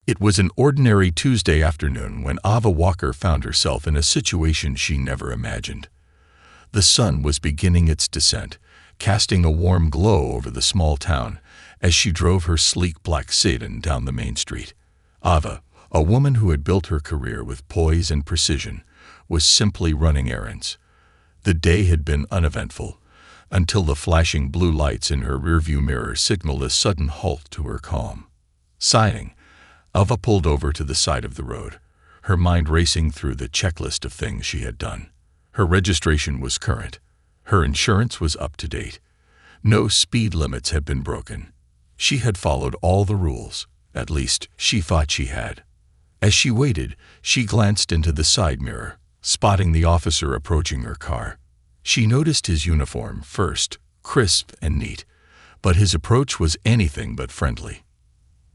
It was an ordinary Tuesday afternoon when Ava Walker found herself in a situation she never imagined. The sun was beginning its descent, casting a warm glow over the small town as she drove her sleek black sedan down the main street. Ava, a woman who had built her career with poise and precision, was simply running errands. The day had been uneventful, until the flashing blue lights in her rearview mirror signaled a sudden halt to her calm. Sighing, Ava pulled over to the side of the road, her mind racing through the checklist of things she had done. Her registration was current. Her insurance was up to date. No speed limits had been broken. She had followed all the rules, at least she thought she had. As she waited, she glanced into the side mirror, spotting the officer approaching her car. She noticed his uniform first, crisp and neat, but his approach was anything but friendly.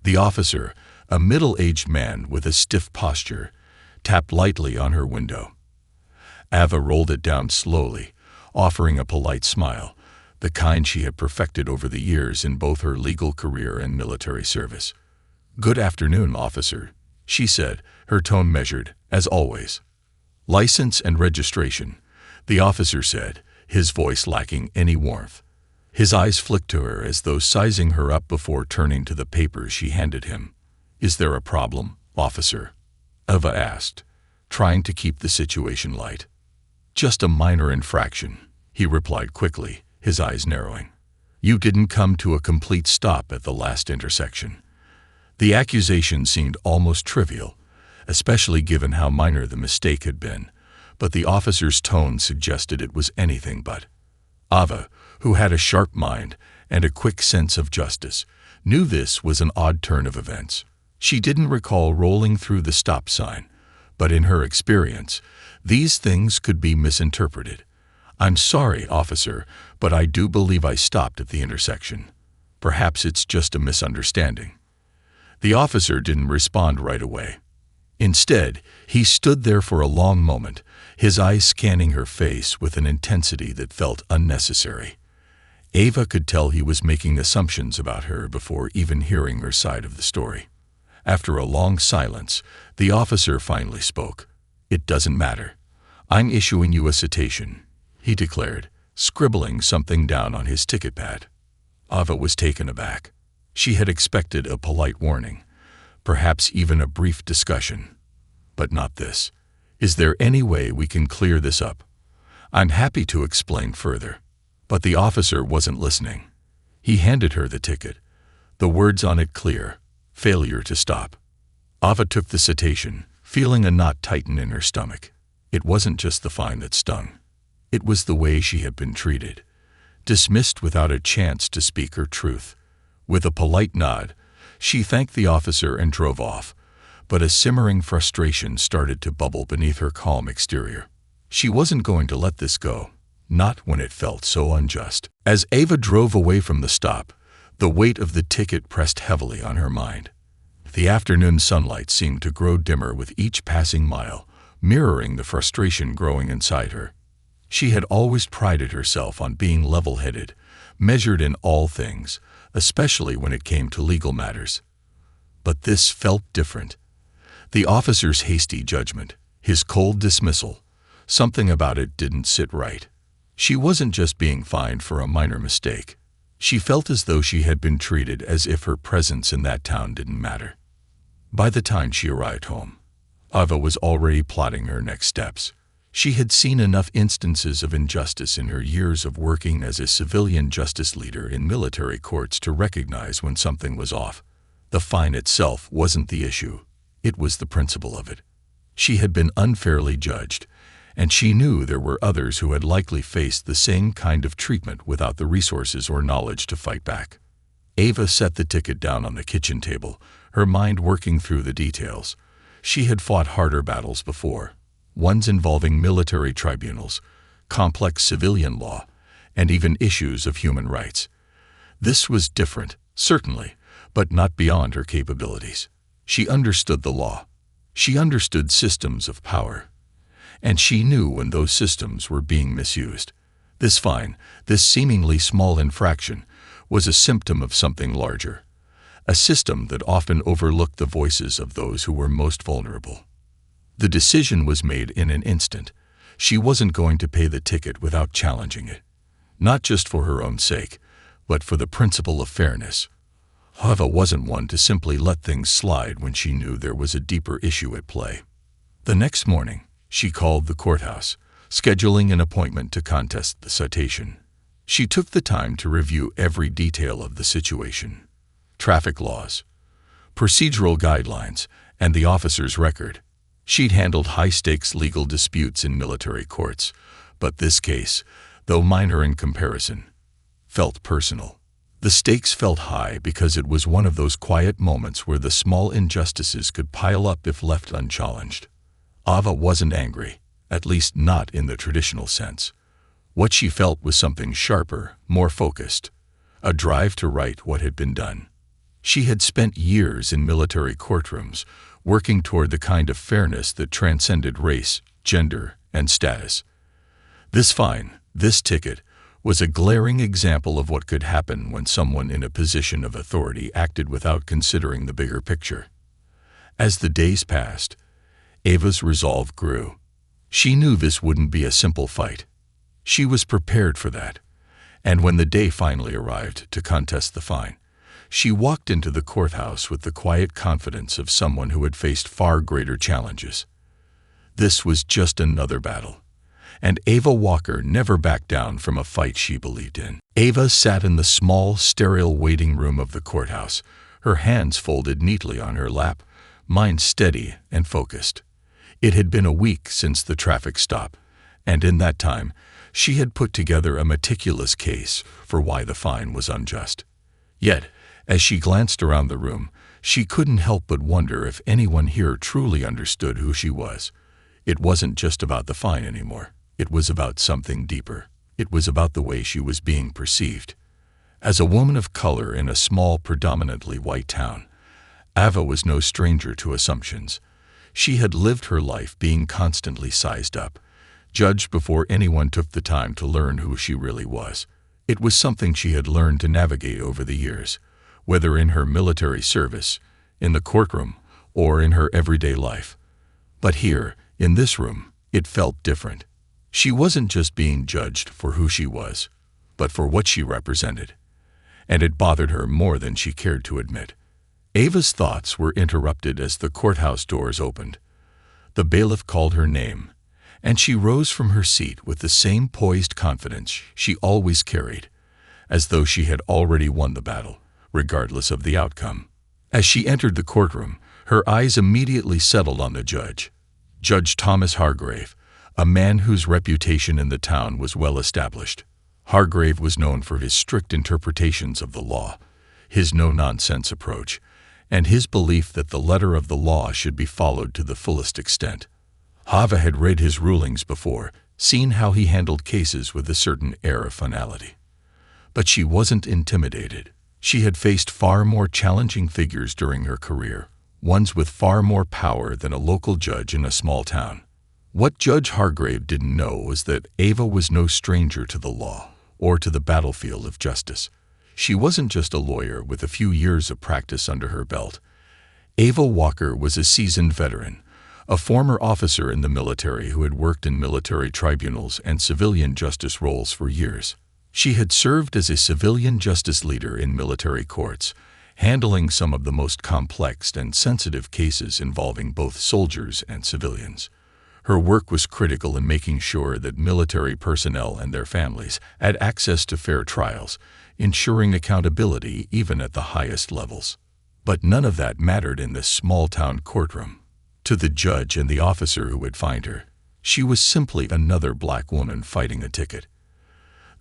The officer, a middle-aged man with a stiff posture, tapped lightly on her window. Ava rolled it down slowly, offering a polite smile, the kind she had perfected over the years in both her legal career and military service. "Good afternoon, officer," she said, her tone measured, as always. "License and registration," the officer said, his voice lacking any warmth. His eyes flicked to her as though sizing her up before turning to the papers she handed him. "Is there a problem, officer?" Ava asked, trying to keep the situation light. "Just a minor infraction," he replied quickly, his eyes narrowing. "You didn't come to a complete stop at the last intersection." The accusation seemed almost trivial, especially given how minor the mistake had been, but the officer's tone suggested it was anything but. Ava, who had a sharp mind and a quick sense of justice, knew this was an odd turn of events. She didn't recall rolling through the stop sign, but in her experience, these things could be misinterpreted. "I'm sorry, officer, but I do believe I stopped at the intersection. Perhaps it's just a misunderstanding." The officer didn't respond right away. Instead, he stood there for a long moment, his eyes scanning her face with an intensity that felt unnecessary. Ava could tell he was making assumptions about her before even hearing her side of the story. After a long silence, the officer finally spoke. "It doesn't matter. I'm issuing you a citation," he declared, scribbling something down on his ticket pad. Ava was taken aback. She had expected a polite warning, perhaps even a brief discussion. But not this. "Is there any way we can clear this up?" "I'm happy to explain further." But the officer wasn't listening. He handed her the ticket, the words on it clear: "Failure to stop." Ava took the citation, feeling a knot tighten in her stomach. It wasn't just the fine that stung. It was the way she had been treated, dismissed without a chance to speak her truth. With a polite nod, she thanked the officer and drove off, but a simmering frustration started to bubble beneath her calm exterior. She wasn't going to let this go, not when it felt so unjust. As Ava drove away from the stop, the weight of the ticket pressed heavily on her mind. The afternoon sunlight seemed to grow dimmer with each passing mile, mirroring the frustration growing inside her. She had always prided herself on being level-headed, measured in all things, especially when it came to legal matters. But this felt different. The officer's hasty judgment, his cold dismissal, something about it didn't sit right. She wasn't just being fined for a minor mistake. She felt as though she had been treated as if her presence in that town didn't matter. By the time she arrived home, Ava was already plotting her next steps. She had seen enough instances of injustice in her years of working as a civilian justice leader in military courts to recognize when something was off. The fine itself wasn't the issue. It was the principle of it. She had been unfairly judged, and she knew there were others who had likely faced the same kind of treatment without the resources or knowledge to fight back. Ava set the ticket down on the kitchen table, her mind working through the details. She had fought harder battles before, ones involving military tribunals, complex civilian law, and even issues of human rights. This was different, certainly, but not beyond her capabilities. She understood the law. She understood systems of power. And she knew when those systems were being misused. This fine, this seemingly small infraction, was a symptom of something larger. a system that often overlooked the voices of those who were most vulnerable. The decision was made in an instant. She wasn't going to pay the ticket without challenging it, not just for her own sake, but for the principle of fairness. Ava wasn't one to simply let things slide when she knew there was a deeper issue at play. The next morning, she called the courthouse, scheduling an appointment to contest the citation. She took the time to review every detail of the situation: traffic laws, procedural guidelines, and the officer's record. She'd handled high-stakes legal disputes in military courts, but this case, though minor in comparison, felt personal. The stakes felt high because it was one of those quiet moments where the small injustices could pile up if left unchallenged. Ava wasn't angry, at least not in the traditional sense. What she felt was something sharper, more focused, a drive to right what had been done. She had spent years in military courtrooms, working toward the kind of fairness that transcended race, gender, and status. This fine, this ticket, was a glaring example of what could happen when someone in a position of authority acted without considering the bigger picture. As the days passed, Ava's resolve grew. She knew this wouldn't be a simple fight. She was prepared for that, and when the day finally arrived to contest the fine, she walked into the courthouse with the quiet confidence of someone who had faced far greater challenges. This was just another battle, and Ava Walker never backed down from a fight she believed in. Ava sat in the small, sterile waiting room of the courthouse, her hands folded neatly on her lap, mind steady and focused. It had been a week since the traffic stop, and in that time, she had put together a meticulous case for why the fine was unjust. Yet, as she glanced around the room, she couldn't help but wonder if anyone here truly understood who she was. It wasn't just about the fine anymore. It was about something deeper. It was about the way she was being perceived. As a woman of color in a small, predominantly white town, Ava was no stranger to assumptions. She had lived her life being constantly sized up, judged before anyone took the time to learn who she really was. It was something she had learned to navigate over the years, whether in her military service, in the courtroom, or in her everyday life. But here, in this room, it felt different. She wasn't just being judged for who she was, but for what she represented. And it bothered her more than she cared to admit. Ava's thoughts were interrupted as the courthouse doors opened. The bailiff called her name, and she rose from her seat with the same poised confidence she always carried, as though she had already won the battle, regardless of the outcome. As she entered the courtroom, her eyes immediately settled on the judge, Judge Thomas Hargrave, a man whose reputation in the town was well established. Hargrave was known for his strict interpretations of the law, his no-nonsense approach, and his belief that the letter of the law should be followed to the fullest extent. Ava had read his rulings before, seen how he handled cases with a certain air of finality. But she wasn't intimidated. She had faced far more challenging figures during her career, ones with far more power than a local judge in a small town. What Judge Hargrave didn't know was that Ava was no stranger to the law or to the battlefield of justice. She wasn't just a lawyer with a few years of practice under her belt. Ava Walker was a seasoned veteran, a former officer in the military who had worked in military tribunals and civilian justice roles for years. She had served as a civilian justice leader in military courts, handling some of the most complex and sensitive cases involving both soldiers and civilians. Her work was critical in making sure that military personnel and their families had access to fair trials, ensuring accountability even at the highest levels. But none of that mattered in this small-town courtroom. To the judge and the officer who would find her, she was simply another black woman fighting a ticket.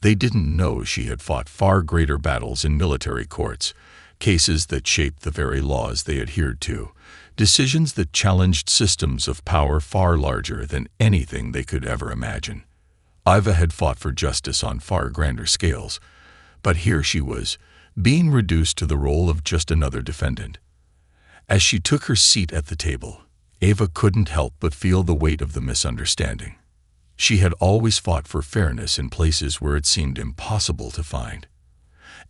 They didn't know she had fought far greater battles in military courts, cases that shaped the very laws they adhered to, decisions that challenged systems of power far larger than anything they could ever imagine. Ava had fought for justice on far grander scales, but here she was, being reduced to the role of just another defendant. As she took her seat at the table, Ava couldn't help but feel the weight of the misunderstanding. She had always fought for fairness in places where it seemed impossible to find.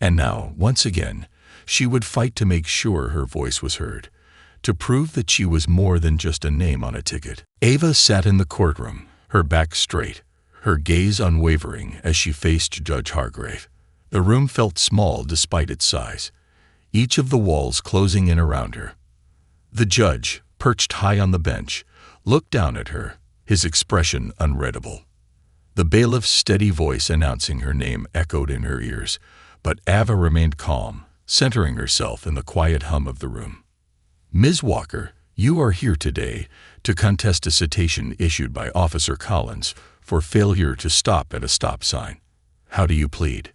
And now, once again, She would fight to make sure her voice was heard, to prove that she was more than just a name on a ticket. Ava sat in the courtroom, her back straight, her gaze unwavering as she faced Judge Hargrave. The room felt small despite its size, each of the walls closing in around her. The judge, perched high on the bench, looked down at her, his expression unreadable. The bailiff's steady voice announcing her name echoed in her ears, but Ava remained calm, centering herself in the quiet hum of the room. Ms. Walker, you are here today to contest a citation issued by Officer Collins for failure to stop at a stop sign. How do you plead?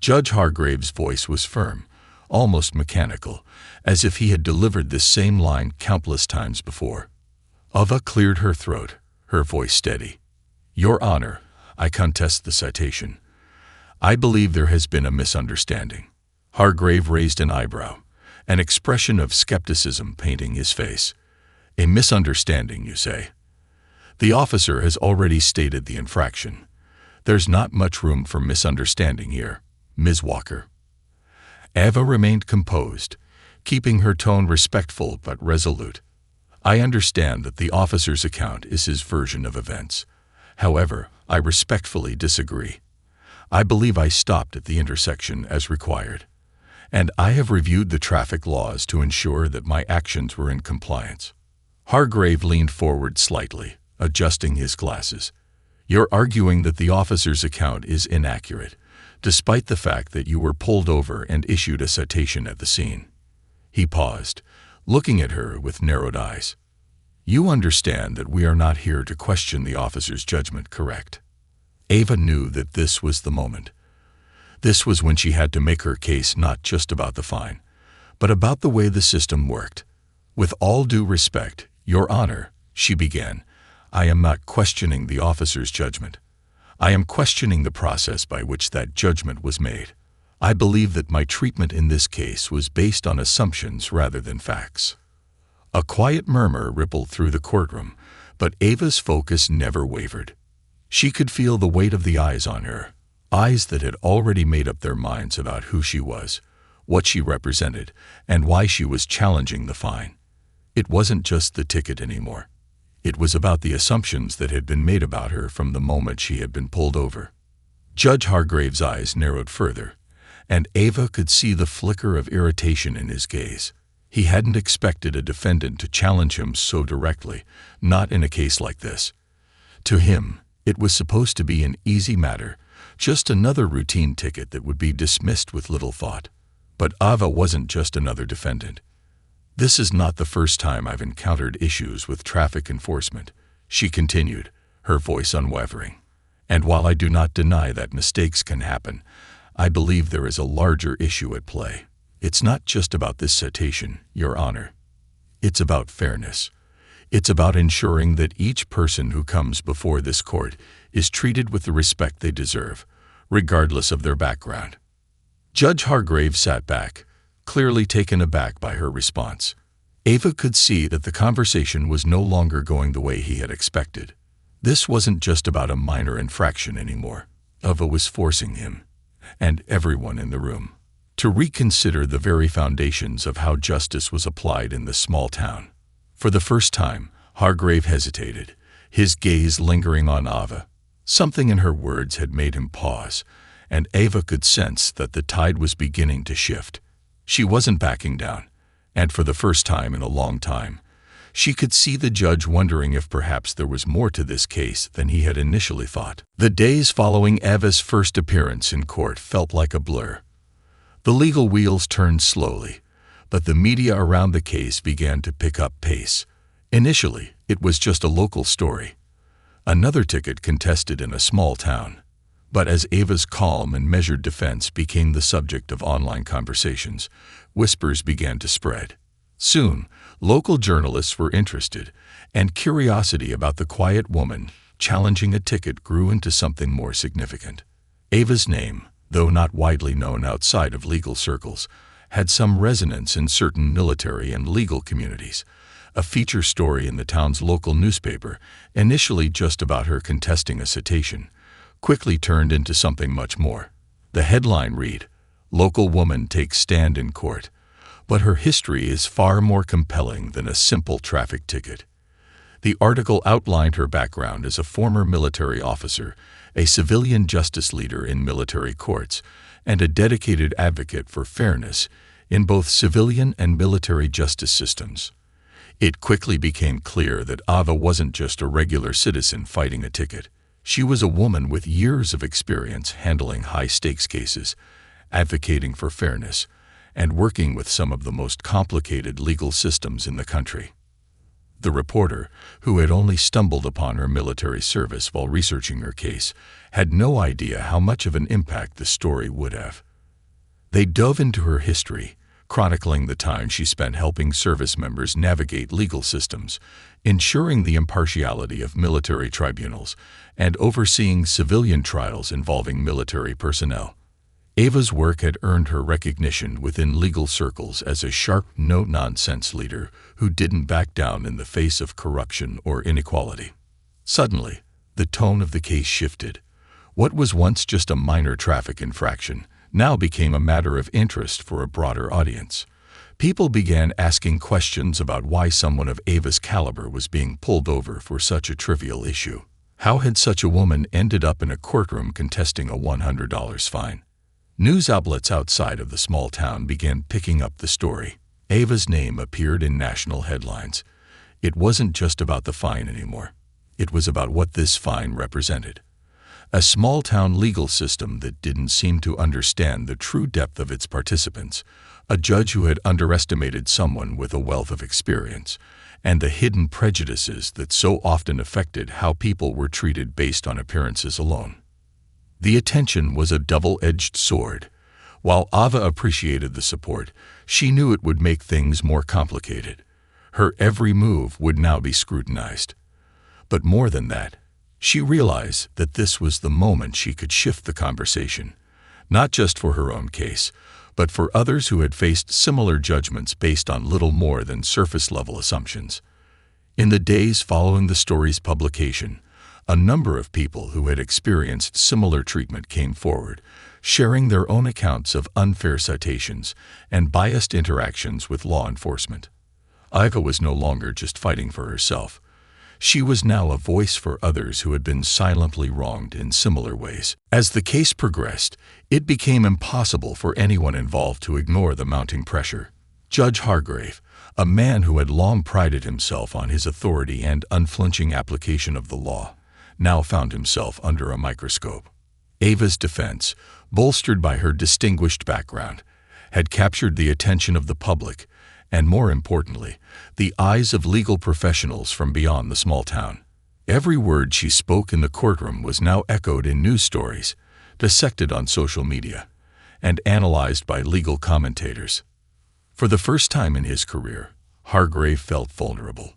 Judge Hargrave's voice was firm, almost mechanical, as if he had delivered this same line countless times before. Ava cleared her throat, her voice steady. Your Honor, I contest the citation. I believe there has been a misunderstanding. Hargrave raised an eyebrow, an expression of skepticism painting his face. A misunderstanding, you say? The officer has already stated the infraction. There's not much room for misunderstanding here, Ms. Walker. Ava remained composed, keeping her tone respectful but resolute. I understand that the officer's account is his version of events. However, I respectfully disagree. I believe I stopped at the intersection as required, and I have reviewed the traffic laws to ensure that my actions were in compliance. Hargrave leaned forward slightly, adjusting his glasses. You're arguing that the officer's account is inaccurate, despite the fact that you were pulled over and issued a citation at the scene. He paused, looking at her with narrowed eyes. You understand that we are not here to question the officer's judgment, correct? Ava knew that this was the moment. This was when she had to make her case not just about the fine, but about the way the system worked. With all due respect, Your Honor, she began, I am not questioning the officer's judgment. I am questioning the process by which that judgment was made. I believe that my treatment in this case was based on assumptions rather than facts. A quiet murmur rippled through the courtroom, but Ava's focus never wavered. She could feel the weight of the eyes on her, eyes that had already made up their minds about who she was, what she represented, and why she was challenging the fine. It wasn't just the ticket anymore. It was about the assumptions that had been made about her from the moment she had been pulled over. Judge Hargrave's eyes narrowed further, and Ava could see the flicker of irritation in his gaze. He hadn't expected a defendant to challenge him so directly, not in a case like this. To him, it was supposed to be an easy matter, just another routine ticket that would be dismissed with little thought. But Ava wasn't just another defendant. This is not the first time I've encountered issues with traffic enforcement, she continued, her voice unwavering. And while I do not deny that mistakes can happen, I believe there is a larger issue at play. It's not just about this citation, Your Honor. It's about fairness. It's about ensuring that each person who comes before this court is treated with the respect they deserve, regardless of their background. Judge Hargrave sat back, clearly taken aback by her response. Ava could see that the conversation was no longer going the way he had expected. This wasn't just about a minor infraction anymore. Ava was forcing him, and everyone in the room, to reconsider the very foundations of how justice was applied in this small town. For the first time, Hargrave hesitated, his gaze lingering on Ava. Something in her words had made him pause, and Ava could sense that the tide was beginning to shift. She wasn't backing down, and for the first time in a long time, she could see the judge wondering if perhaps there was more to this case than he had initially thought. The days following Ava's first appearance in court felt like a blur. The legal wheels turned slowly, but the media around the case began to pick up pace. Initially, it was just a local story, another ticket contested in a small town. But as Ava's calm and measured defense became the subject of online conversations, whispers began to spread. Soon, local journalists were interested, and curiosity about the quiet woman challenging a ticket grew into something more significant. Ava's name, though not widely known outside of legal circles, had some resonance in certain military and legal communities. A feature story in the town's local newspaper, initially just about her contesting a citation, quickly turned into something much more. The headline read, Local woman takes stand in court, but her history is far more compelling than a simple traffic ticket. The article outlined her background as a former military officer, a civilian justice leader in military courts, and a dedicated advocate for fairness in both civilian and military justice systems. It quickly became clear that Ava wasn't just a regular citizen fighting a ticket. She was a woman with years of experience handling high-stakes cases, advocating for fairness, and working with some of the most complicated legal systems in the country. The reporter, who had only stumbled upon her military service while researching her case, had no idea how much of an impact the story would have. They dove into her history, chronicling the time she spent helping service members navigate legal systems, ensuring the impartiality of military tribunals, and overseeing civilian trials involving military personnel. Ava's work had earned her recognition within legal circles as a sharp, no-nonsense leader who didn't back down in the face of corruption or inequality. Suddenly, the tone of the case shifted. What was once just a minor traffic infraction now became a matter of interest for a broader audience. People began asking questions about why someone of Ava's caliber was being pulled over for such a trivial issue. How had such a woman ended up in a courtroom contesting a $100 fine? News outlets outside of the small town began picking up the story. Ava's name appeared in national headlines. It wasn't just about the fine anymore. It was about what this fine represented. A small-town legal system that didn't seem to understand the true depth of its participants, a judge who had underestimated someone with a wealth of experience, and the hidden prejudices that so often affected how people were treated based on appearances alone. The attention was a double-edged sword. While Ava appreciated the support, she knew it would make things more complicated. Her every move would now be scrutinized. But more than that, she realized that this was the moment she could shift the conversation, not just for her own case, but for others who had faced similar judgments based on little more than surface-level assumptions. In the days following the story's publication, a number of people who had experienced similar treatment came forward, sharing their own accounts of unfair citations and biased interactions with law enforcement. Ava was no longer just fighting for herself. She was now a voice for others who had been silently wronged in similar ways. As the case progressed, it became impossible for anyone involved to ignore the mounting pressure. Judge Hargrave, a man who had long prided himself on his authority and unflinching application of the law, now found himself under a microscope. Ava's defense, bolstered by her distinguished background, had captured the attention of the public and, more importantly, the eyes of legal professionals from beyond the small town. Every word she spoke in the courtroom was now echoed in news stories, dissected on social media, and analyzed by legal commentators. For the first time in his career, Hargrave felt vulnerable.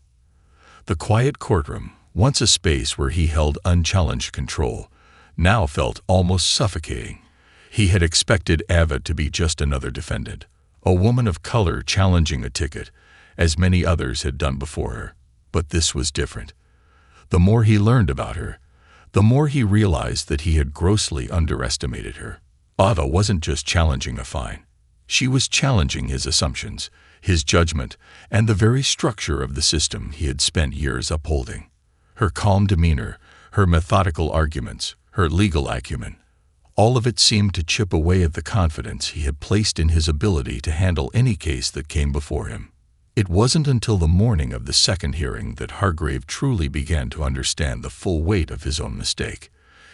The quiet courtroom, once a space where he held unchallenged control, now felt almost suffocating. He had expected Ava to be just another defendant, a woman of color challenging a ticket, as many others had done before her. But this was different. The more he learned about her, the more he realized that he had grossly underestimated her. Ava wasn't just challenging a fine. She was challenging his assumptions, his judgment, and the very structure of the system he had spent years upholding. Her calm demeanor, her methodical arguments, her legal acumen, all of it seemed to chip away at the confidence he had placed in his ability to handle any case that came before him. It wasn't until the morning of the second hearing that Hargrave truly began to understand the full weight of his own mistake.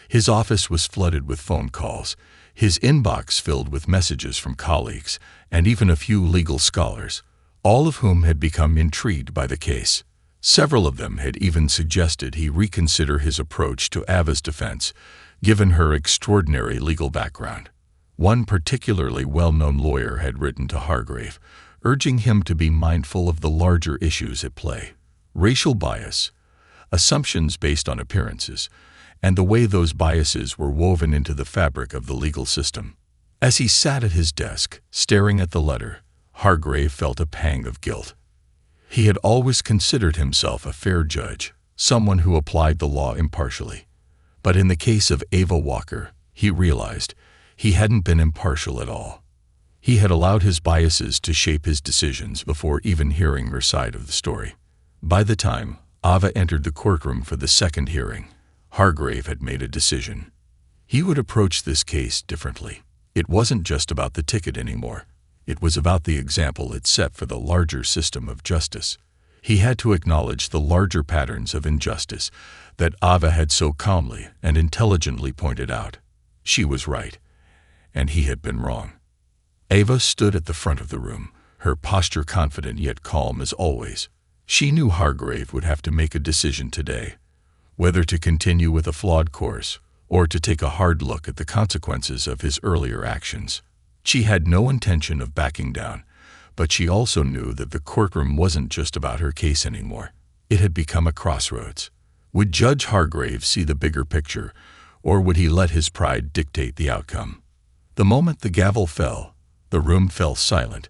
His office was flooded with phone calls, his inbox filled with messages from colleagues and even a few legal scholars, all of whom had become intrigued by the case. Several of them had even suggested he reconsider his approach to Ava's defense, given her extraordinary legal background. One particularly well-known lawyer had written to Hargrave, urging him to be mindful of the larger issues at play: racial bias, assumptions based on appearances, and the way those biases were woven into the fabric of the legal system. As he sat at his desk, staring at the letter, Hargrave felt a pang of guilt. He had always considered himself a fair judge, someone who applied the law impartially. But in the case of Ava Walker, he realized he hadn't been impartial at all. He had allowed his biases to shape his decisions before even hearing her side of the story. By the time Ava entered the courtroom for the second hearing, Hargrave had made a decision. He would approach this case differently. It wasn't just about the ticket anymore. It was about the example it set for the larger system of justice. He had to acknowledge the larger patterns of injustice that Ava had so calmly and intelligently pointed out. She was right, and he had been wrong. Ava stood at the front of the room, her posture confident yet calm as always. She knew Hargrave would have to make a decision today, whether to continue with a flawed course or to take a hard look at the consequences of his earlier actions. She had no intention of backing down, but she also knew that the courtroom wasn't just about her case anymore. It had become a crossroads. Would Judge Hargrave see the bigger picture, or would he let his pride dictate the outcome? The moment the gavel fell, the room fell silent,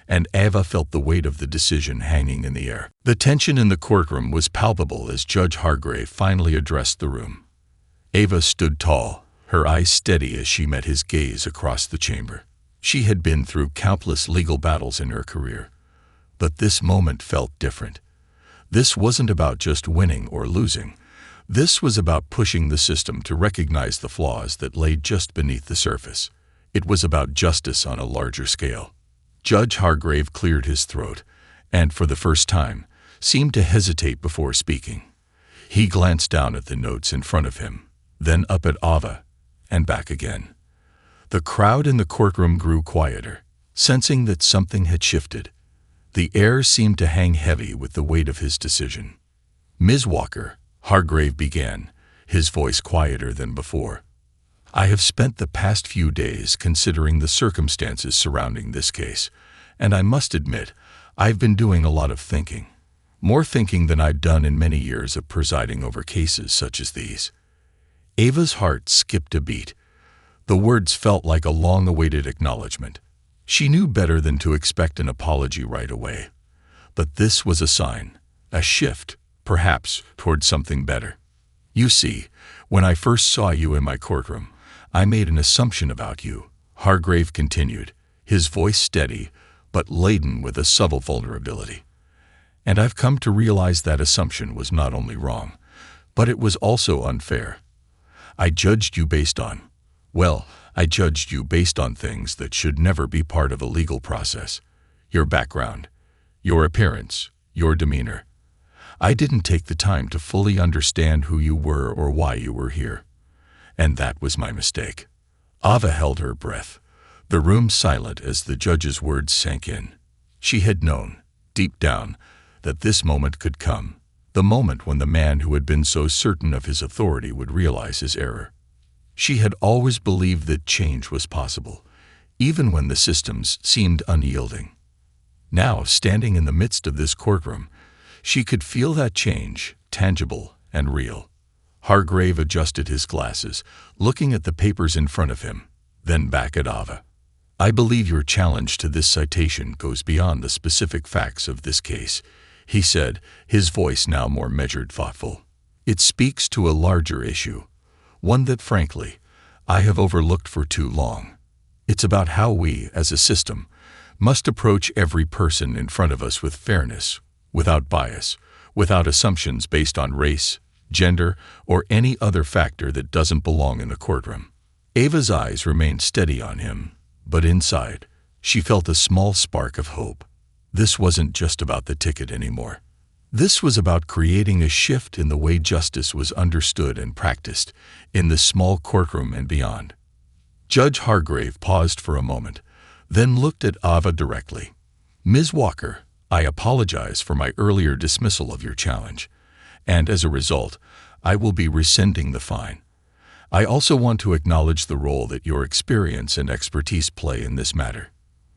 and Ava felt the weight of the decision hanging in the air. The tension in the courtroom was palpable as Judge Hargrave finally addressed the room. Ava stood tall, her eyes steady as she met his gaze across the chamber. She had been through countless legal battles in her career, but this moment felt different. This wasn't about just winning or losing. This was about pushing the system to recognize the flaws that lay just beneath the surface. It was about justice on a larger scale. Judge Hargrave cleared his throat and, for the first time, seemed to hesitate before speaking. He glanced down at the notes in front of him, then up at Ava, and back again. The crowd in the courtroom grew quieter, sensing that something had shifted. The air seemed to hang heavy with the weight of his decision. "Ms. Walker," Hargrave began, his voice quieter than before, "I have spent the past few days considering the circumstances surrounding this case, and I must admit, I've been doing a lot of thinking. More thinking than I've done in many years of presiding over cases such as these." Ava's heart skipped a beat. The words felt like a long-awaited acknowledgement. She knew better than to expect an apology right away. But this was a sign, a shift, perhaps, toward something better. "You see, when I first saw you in my courtroom, I made an assumption about you," Hargrave continued, his voice steady, but laden with a subtle vulnerability. "And I've come to realize that assumption was not only wrong, but it was also unfair. I judged you based on things that should never be part of a legal process. Your background, your appearance, your demeanor. I didn't take the time to fully understand who you were or why you were here. And that was my mistake." Ava held her breath, the room silent as the judge's words sank in. She had known, deep down, that this moment could come, the moment when the man who had been so certain of his authority would realize his error. She had always believed that change was possible, even when the systems seemed unyielding. Now, standing in the midst of this courtroom, she could feel that change, tangible and real. Hargrave adjusted his glasses, looking at the papers in front of him, then back at Ava. "I believe your challenge to this citation goes beyond the specific facts of this case," he said, his voice now more measured, thoughtful. "It speaks to a larger issue, one that, frankly, I have overlooked for too long. It's about how we, as a system, must approach every person in front of us with fairness, without bias, without assumptions based on race, gender, or any other factor that doesn't belong in the courtroom." Ava's eyes remained steady on him, but inside, she felt a small spark of hope. This wasn't just about the ticket anymore. This was about creating a shift in the way justice was understood and practiced in this small courtroom and beyond. Judge Hargrave paused for a moment, then looked at Ava directly. "Ms. Walker, I apologize for my earlier dismissal of your challenge, and as a result, I will be rescinding the fine. I also want to acknowledge the role that your experience and expertise play in this matter.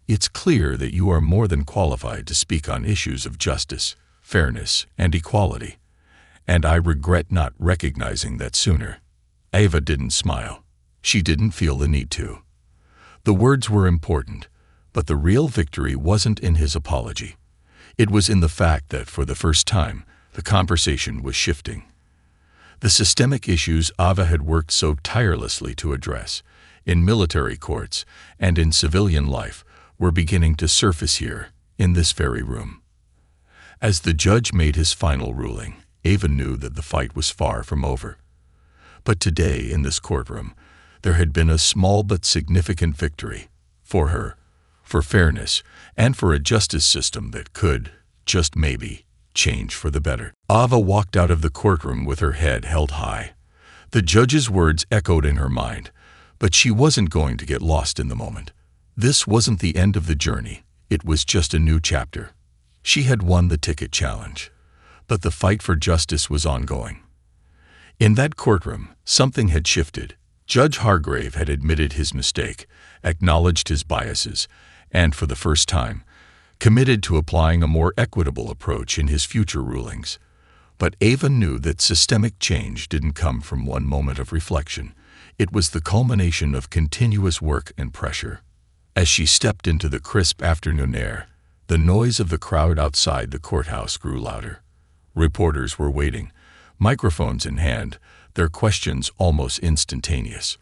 It's clear that you are more than qualified to speak on issues of justice, fairness, and equality, and I regret not recognizing that sooner." Ava didn't smile. She didn't feel the need to. The words were important, but the real victory wasn't in his apology. It was in the fact that, for the first time, the conversation was shifting. The systemic issues Ava had worked so tirelessly to address, in military courts and in civilian life, were beginning to surface here, in this very room. As the judge made his final ruling, Ava knew that the fight was far from over. But today, in this courtroom, there had been a small but significant victory for her, for fairness, and for a justice system that could, just maybe, change for the better. Ava walked out of the courtroom with her head held high. The judge's words echoed in her mind, but she wasn't going to get lost in the moment. This wasn't the end of the journey, it was just a new chapter. She had won the ticket challenge, but the fight for justice was ongoing. In that courtroom, something had shifted. Judge Hargrave had admitted his mistake, acknowledged his biases, and for the first time, committed to applying a more equitable approach in his future rulings. But Ava knew that systemic change didn't come from one moment of reflection. It was the culmination of continuous work and pressure. As she stepped into the crisp afternoon air, the noise of the crowd outside the courthouse grew louder. Reporters were waiting, microphones in hand, their questions almost instantaneous.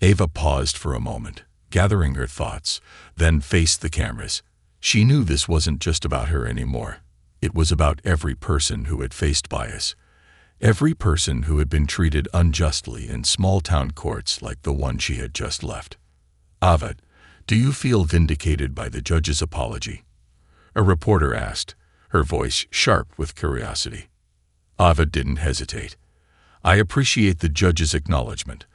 Ava paused for a moment, gathering her thoughts, then faced the cameras. She knew this wasn't just about her anymore. It was about every person who had faced bias, every person who had been treated unjustly in small-town courts like the one she had just left. "Ava, do you feel vindicated by the judge's apology?" a reporter asked, her voice sharp with curiosity. Ava didn't hesitate. "I appreciate the judge's acknowledgement,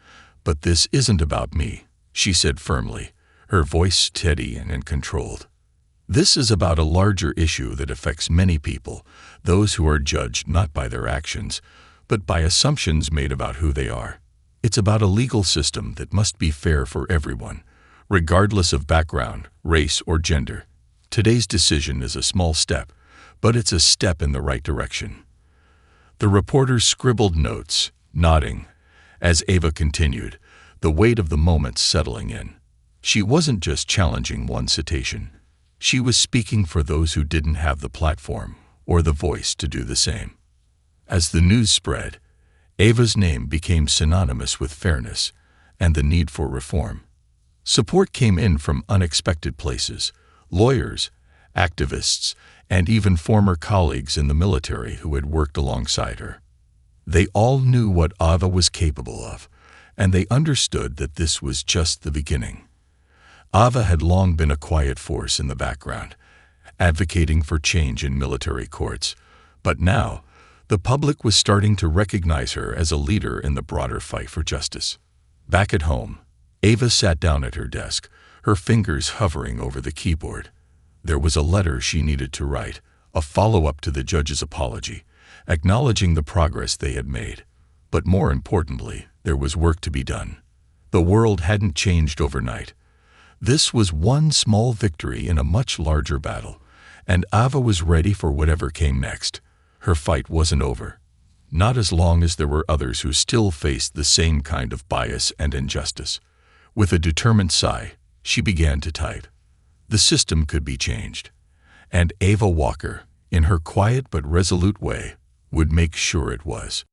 but this isn't about me," she said firmly, her voice steady and controlled. "This is about a larger issue that affects many people, those who are judged not by their actions, but by assumptions made about who they are. It's about a legal system that must be fair for everyone, regardless of background, race, or gender. Today's decision is a small step, but it's a step in the right direction." The reporters scribbled notes, nodding. As Ava continued, the weight of the moment settling in. She wasn't just challenging one citation. She was speaking for those who didn't have the platform or the voice to do the same. As the news spread, Ava's name became synonymous with fairness and the need for reform. Support came in from unexpected places: lawyers, activists, and even former colleagues in the military who had worked alongside her. They all knew what Ava was capable of, and they understood that this was just the beginning. Ava had long been a quiet force in the background, advocating for change in military courts, but now the public was starting to recognize her as a leader in the broader fight for justice. Back at home, Ava sat down at her desk, her fingers hovering over the keyboard. There was a letter she needed to write, a follow-up to the judge's apology, acknowledging the progress they had made. But more importantly, there was work to be done. The world hadn't changed overnight. This was one small victory in a much larger battle, and Ava was ready for whatever came next. Her fight wasn't over. Not as long as there were others who still faced the same kind of bias and injustice. With a determined sigh, she began to type. The system could be changed, and Ava Walker, in her quiet but resolute way, would make sure it was.